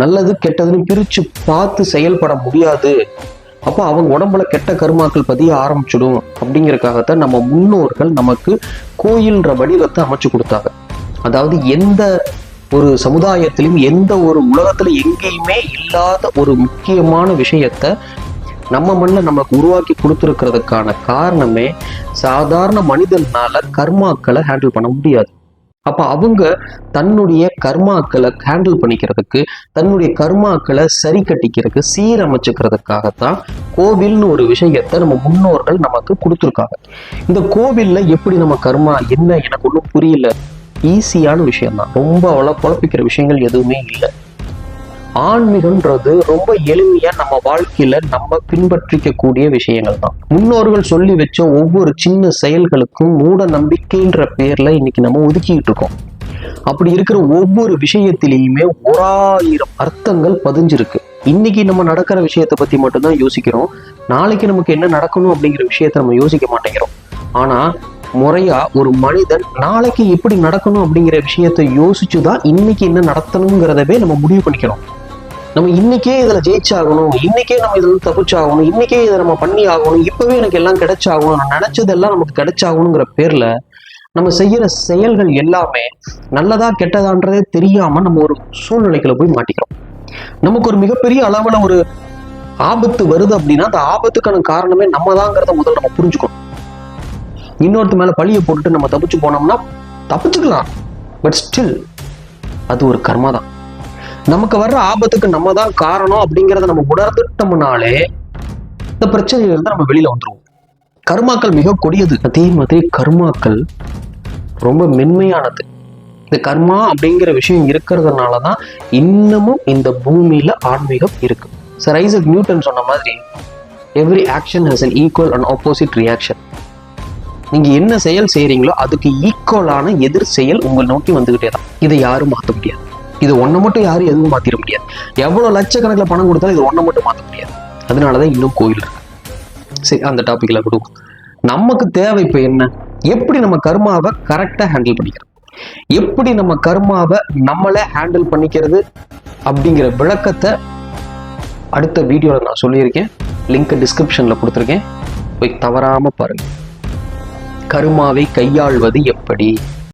நல்லது கெட்டதுன்னு பிரிச்சு பார்த்து செயல்பட முடியாது. அப்போ அவங்க உடம்புல கெட்ட கருமாக்கள் பதிய ஆரம்பிச்சிடும். அப்படிங்கறதுக்காகத்தான் நம்ம முன்னோர்கள் நமக்கு கோயில்ன்ற வடிவத்தை அமைச்சு கொடுத்தாங்க. அதாவது எந்த ஒரு சமுதாயத்திலும் எந்த ஒரு உலகத்துல எங்கேயுமே இல்லாத ஒரு முக்கியமான விஷயத்த நம்ம மண்ணில் நமக்கு உருவாக்கி கொடுத்துருக்கிறதுக்கான காரணமே சாதாரண மனிதனால கர்மாக்களை ஹேண்டில் பண்ண முடியாது. அப்ப அவங்க தன்னுடைய கர்மாக்களை ஹேண்டில் பண்ணிக்கிறதுக்கு, தன்னுடைய கர்மாக்களை சரி கட்டிக்கிறதுக்கு, சீரமைச்சுக்கிறதுக்காகத்தான் கோவில்னு ஒரு விஷயத்த நம்ம முன்னோர்கள் நமக்கு கொடுத்துருக்காங்க. இந்த கோவில்ல எப்படி நம்ம கர்மா என்ன எனக்கு ஒன்றும் புரியல. ஈஸியான விஷயம்தான், ரொம்ப அவ்வளோ குழப்பிக்கிற விஷயங்கள் எதுவுமே இல்லை. ஆன்மீகம்ன்றது ரொம்ப எளிமையா நம்ம வாழ்க்கையில நம்ம பின்பற்றிக்கக்கூடிய விஷயங்கள் தான். முன்னோர்கள் சொல்லி வச்ச ஒவ்வொரு சின்ன செயல்களுக்கும் மூட நம்பிக்கைன்ற பேர்ல இன்னைக்கு நம்ம ஒதுக்கிட்டு இருக்கோம். அப்படி இருக்கிற ஒவ்வொரு விஷயத்திலையுமே 1000 அர்த்தங்கள் பதிஞ்சிருக்கு. இன்னைக்கு நம்ம நடக்கிற விஷயத்தை பத்தி மட்டும்தான் யோசிக்கிறோம். நாளைக்கு நமக்கு என்ன நடக்கணும் அப்படிங்கிற விஷயத்த நம்ம யோசிக்க மாட்டேங்கிறோம். ஆனா முறையா ஒரு மனிதன் நாளைக்கு எப்படி நடக்கணும் அப்படிங்கிற விஷயத்த யோசிச்சுதான் இன்னைக்கு என்ன நடத்தணுங்கிறதவே நம்ம முடிவு பண்ணிக்கிறோம். நம்ம இன்னைக்கே இதுல ஜெயிச்சாகணும், இன்னைக்கே நம்ம இதுல தப்பிச்சாகணும், இன்னைக்கே இதை நம்ம பண்ணி ஆகணும், இப்பவே எனக்கு எல்லாம் கிடைச்சாகணும், நான் நினைச்சதெல்லாம் நமக்கு கிடைச்சாகணுங்கிற பேர்ல நம்ம செய்யற செயல்கள் எல்லாமே நல்லதா கெட்டதான்றதே தெரியாம நம்ம ஒரு சூழ்நிலைக்குள்ள போய் மாட்டிக்கிறோம். நமக்கு ஒரு மிகப்பெரிய அளவுல ஒரு ஆபத்து வருது அப்படின்னா அந்த ஆபத்துக்கான காரணமே நம்ம தாங்கிறத முதல்ல நம்ம புரிஞ்சுக்கணும். இன்னொருத்த மேல பழிய போட்டுட்டு நம்ம தப்பிச்சு போனோம்னா தப்பிச்சுக்கலாம், பட் ஸ்டில் அது ஒரு கர்மா தான். நமக்கு வர்ற ஆபத்துக்கு நம்ம தான் காரணம் அப்படிங்கிறத நம்ம உணர்ந்துட்டோம்னாலே இந்த பிரச்சனையில இருந்து நம்ம வெளியில வந்துருவோம். கர்மாக்கள் மிக கொடியது. அதே மாதிரி கர்மாக்கள் ரொம்ப மென்மையானது. இந்த கர்மா அப்படிங்கிற விஷயம் இருக்கிறதுனாலதான் இன்னமும் இந்த பூமியில ஆன்மீகம் இருக்கு. சர் ஐசக் நியூட்டன் சொன்ன மாதிரி every action has an equal and opposite reaction. நீங்க என்ன செயல் செய்யறீங்களோ அதுக்கு ஈக்குவலான எதிர் செயல் உங்களை நோக்கி வந்துகிட்டே தான். இதை யாரும் மாற்ற முடியாது. இது ஒன்றை மட்டும் யாரும் எதுவும் மாத்திர முடியாது. எவ்வளவு லட்சக்கணக்கில் பணம் கொடுத்தாலும் இது ஒன்றை மட்டும் மாற்ற முடியாது. அதனாலதான் இன்னும் கோயில் இருக்கு. சரி, அந்த டாபிக்ல கொடுக்கும். நமக்கு தேவை இப்ப என்ன, எப்படி நம்ம கர்மாவை கரெக்டா ஹேண்டில் பண்ணிக்கிறது, எப்படி நம்ம கர்மாவை நம்மளே ஹேண்டில் பண்ணிக்கிறது அப்படிங்கிற விளக்கத்தை அடுத்த வீடியோல நான் சொல்லியிருக்கேன். லிங்க் டிஸ்கிரிப்ஷன்ல கொடுத்துருக்கேன், போய் தவறாம பாருங்க. கர்மாவை கையாள்வது எப்படி.